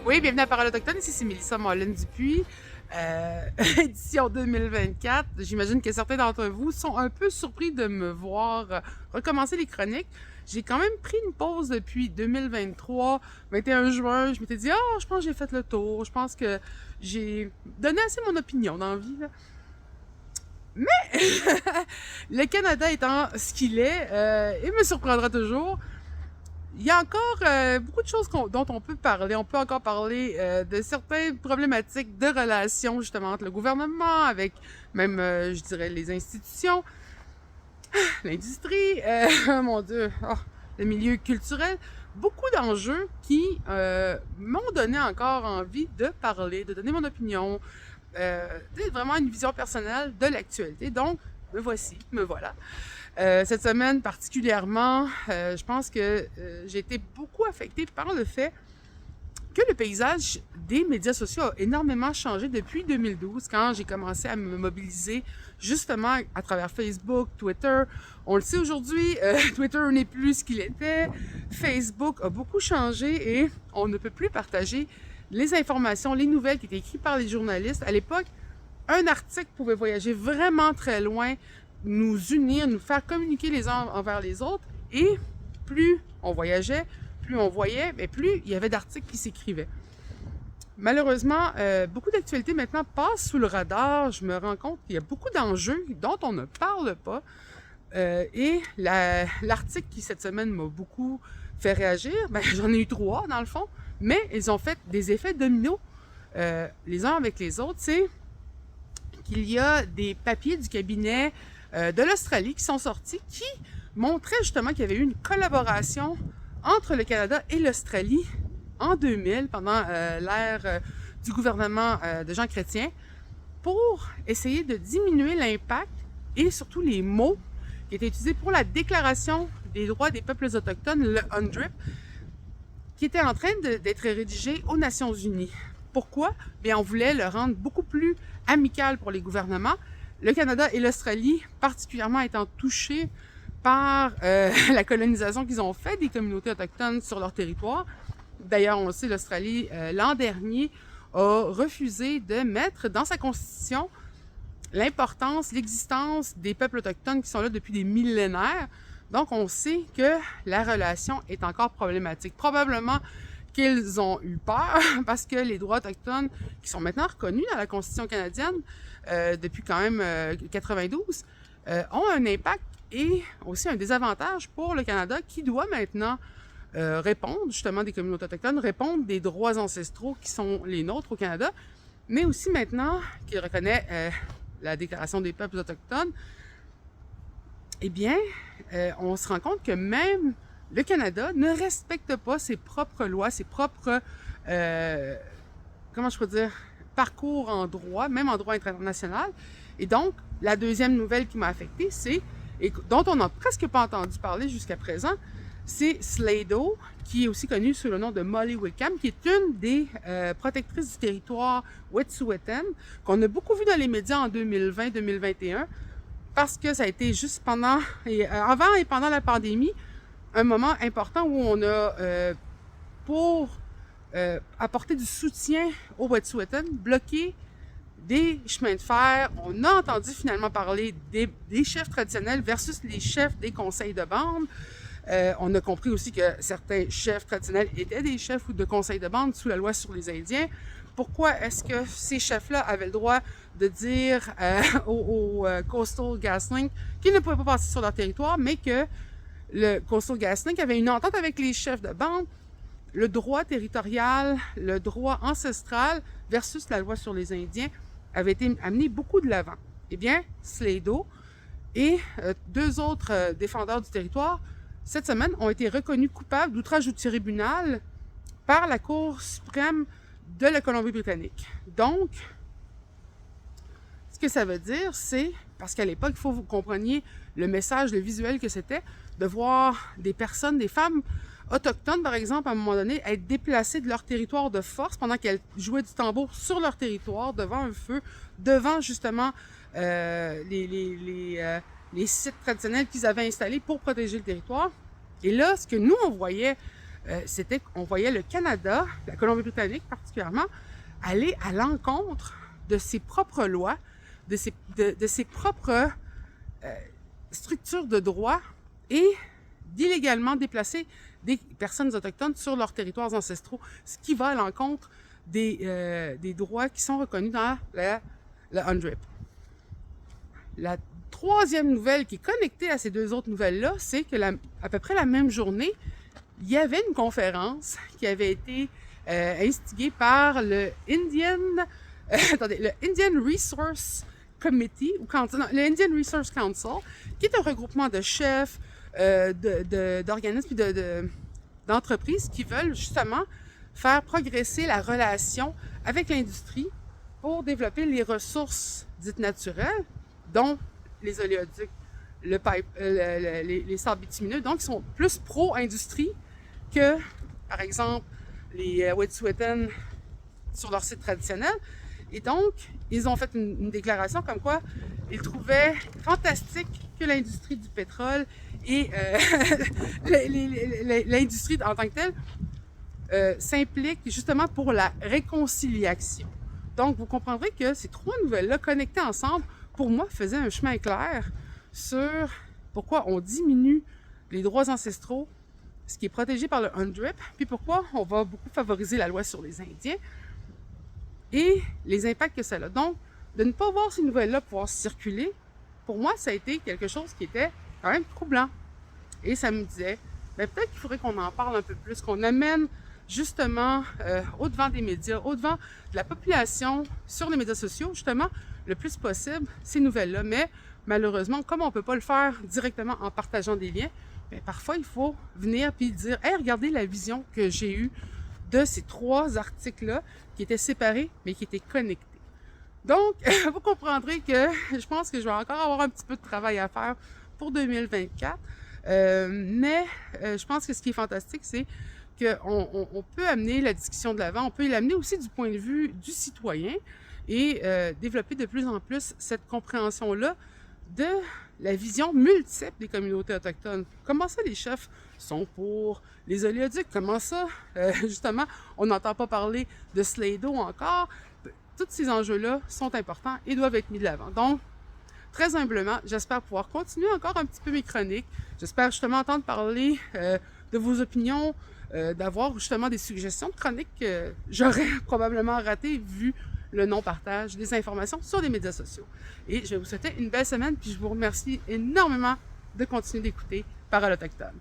Oui, bienvenue à Parole autochtone. Ici, c'est Mélissa Mollin-Dupuis, édition 2024. J'imagine que certains d'entre vous sont un peu surpris de me voir recommencer les chroniques. J'ai quand même pris une pause depuis 2023, 21 juin. Je m'étais dit, je pense que j'ai fait le tour. Je pense que j'ai donné assez mon opinion dans la vie, là. Mais le Canada étant ce qu'il est, il me surprendra toujours. Il y a encore beaucoup de choses dont on peut parler. On peut encore parler de certaines problématiques de relations justement entre le gouvernement, avec même, je dirais, les institutions, l'industrie, mon Dieu, le milieu culturel. Beaucoup d'enjeux qui m'ont donné encore envie de parler, de donner mon opinion, vraiment une vision personnelle de l'actualité. Donc, me voici, me voilà. Cette semaine particulièrement, je pense que j'ai été beaucoup affectée par le fait que le paysage des médias sociaux a énormément changé depuis 2012, quand j'ai commencé à me mobiliser justement à travers Facebook, Twitter. On le sait aujourd'hui, Twitter n'est plus ce qu'il était. Facebook a beaucoup changé et on ne peut plus partager les informations, les nouvelles qui étaient écrites par les journalistes. À l'époque, un article pouvait voyager vraiment très loin, nous unir, nous faire communiquer les uns envers les autres. Et plus on voyageait, plus on voyait, mais plus il y avait d'articles qui s'écrivaient. Malheureusement, beaucoup d'actualités maintenant passent sous le radar. Je me rends compte qu'il y a beaucoup d'enjeux dont on ne parle pas. Et l'article qui, cette semaine, m'a beaucoup fait réagir, j'en ai eu 3 dans le fond, mais ils ont fait des effets dominos les uns avec les autres. C'est qu'il y a des papiers du cabinet de l'Australie qui sont sortis, qui montraient justement qu'il y avait eu une collaboration entre le Canada et l'Australie en 2000, pendant l'ère du gouvernement de Jean Chrétien, pour essayer de diminuer l'impact et surtout les mots qui étaient utilisés pour la Déclaration des droits des peuples autochtones, le UNDRIP, qui était en train d'être rédigé aux Nations Unies. Pourquoi? Bien, on voulait le rendre beaucoup plus amical pour les gouvernements. Le Canada et l'Australie, particulièrement étant touchés par la colonisation qu'ils ont fait des communautés autochtones sur leur territoire. D'ailleurs, on le sait, l'Australie, l'an dernier, a refusé de mettre dans sa constitution l'importance, l'existence des peuples autochtones qui sont là depuis des millénaires. Donc, on sait que la relation est encore problématique. Probablement qu'ils ont eu peur parce que les droits autochtones, qui sont maintenant reconnus dans la Constitution canadienne depuis quand même 92, ont un impact et aussi un désavantage pour le Canada, qui doit maintenant répondre justement des communautés autochtones, répondre des droits ancestraux qui sont les nôtres au Canada, mais aussi maintenant qu'il reconnaît la Déclaration des peuples autochtones. Eh bien, on se rend compte que même le Canada ne respecte pas ses propres lois, ses propres, comment je peux dire, parcours en droit, même en droit international. Et donc, la deuxième nouvelle qui m'a affectée, et dont on n'a presque pas entendu parler jusqu'à présent, c'est Slido, qui est aussi connue sous le nom de Molly Wickham, qui est une des protectrices du territoire Wet'suwet'en, qu'on a beaucoup vu dans les médias en 2020-2021, parce que ça a été juste avant et pendant la pandémie, un moment important où on a, pour apporter du soutien aux Wet'suwet'en, bloqué des chemins de fer. On a entendu finalement parler des chefs traditionnels versus les chefs des conseils de bande. On a compris aussi que certains chefs traditionnels étaient des chefs ou de conseils de bande sous la loi sur les Indiens. Pourquoi est-ce que ces chefs-là avaient le droit de dire au Coastal GasLink qu'ils ne pouvaient pas passer sur leur territoire, mais que le Coastal GasLink avait une entente avec les chefs de bande, le droit territorial, le droit ancestral versus la loi sur les Indiens avait été amené beaucoup de l'avant. Eh bien, Slido et 2 autres défendeurs du territoire, cette semaine, ont été reconnus coupables d'outrage au tribunal par la Cour suprême de la Colombie-Britannique. Donc, ce que ça veut dire, c'est, parce qu'à l'époque, il faut que vous compreniez le message, le visuel que c'était, de voir des personnes, des femmes autochtones, par exemple, à un moment donné, être déplacées de leur territoire de force pendant qu'elles jouaient du tambour sur leur territoire, devant un feu, devant justement les sites traditionnels qu'ils avaient installés pour protéger le territoire. Et là, ce que nous, on voyait c'était qu'on voyait le Canada, la Colombie-Britannique particulièrement, aller à l'encontre de ses propres lois, de ses propres structures de droit et d'illégalement déplacer des personnes autochtones sur leurs territoires ancestraux, ce qui va à l'encontre des droits qui sont reconnus dans le UNDRIP. La troisième nouvelle qui est connectée à ces deux autres nouvelles-là, c'est que à peu près la même journée, il y avait une conférence qui avait été instigée par le Indian Resource Committee, le Indian Resource Council, qui est un regroupement de chefs, d'organismes et d'entreprises qui veulent justement faire progresser la relation avec l'industrie pour développer les ressources dites naturelles, dont les oléoducs, les sables bitumineux, donc ils sont plus pro-industrie que, par exemple, les Wet'suwet'en sur leur site traditionnel. Et donc, ils ont fait une déclaration comme quoi ils trouvaient fantastique que l'industrie du pétrole et l'industrie en tant que telle s'implique justement pour la réconciliation. Donc, vous comprendrez que ces trois nouvelles-là, connectées ensemble, pour moi, faisaient un chemin clair sur pourquoi on diminue les droits ancestraux, ce qui est protégé par le UNDRIP, puis pourquoi on va beaucoup favoriser la loi sur les Indiens et les impacts que ça a. Donc, de ne pas voir ces nouvelles-là pouvoir circuler, pour moi, ça a été quelque chose qui était quand même troublant. Et ça me disait, peut-être qu'il faudrait qu'on en parle un peu plus, qu'on amène justement au-devant des médias, au-devant de la population, sur les médias sociaux, justement, le plus possible, ces nouvelles-là. Mais malheureusement, comme on ne peut pas le faire directement en partageant des liens, parfois, il faut venir puis dire « Hey, regardez la vision que j'ai eue de ces trois articles-là qui étaient séparés, mais qui étaient connectés. » Donc, vous comprendrez que je pense que je vais encore avoir un petit peu de travail à faire pour 2024. Mais je pense que ce qui est fantastique, c'est qu'on peut amener la discussion de l'avant, on peut l'amener aussi du point de vue du citoyen et développer de plus en plus cette compréhension-là de la vision multiple des communautés autochtones. Comment ça, les chefs sont pour les oléoducs? Comment ça, justement, on n'entend pas parler de Slido encore? Tous ces enjeux-là sont importants et doivent être mis de l'avant. Donc, très humblement, j'espère pouvoir continuer encore un petit peu mes chroniques. J'espère justement entendre parler de vos opinions, d'avoir justement des suggestions de chroniques que j'aurais probablement ratées vu le non-partage des informations sur les médias sociaux. Et je vais vous souhaiter une belle semaine, puis je vous remercie énormément de continuer d'écouter Parole autochtone.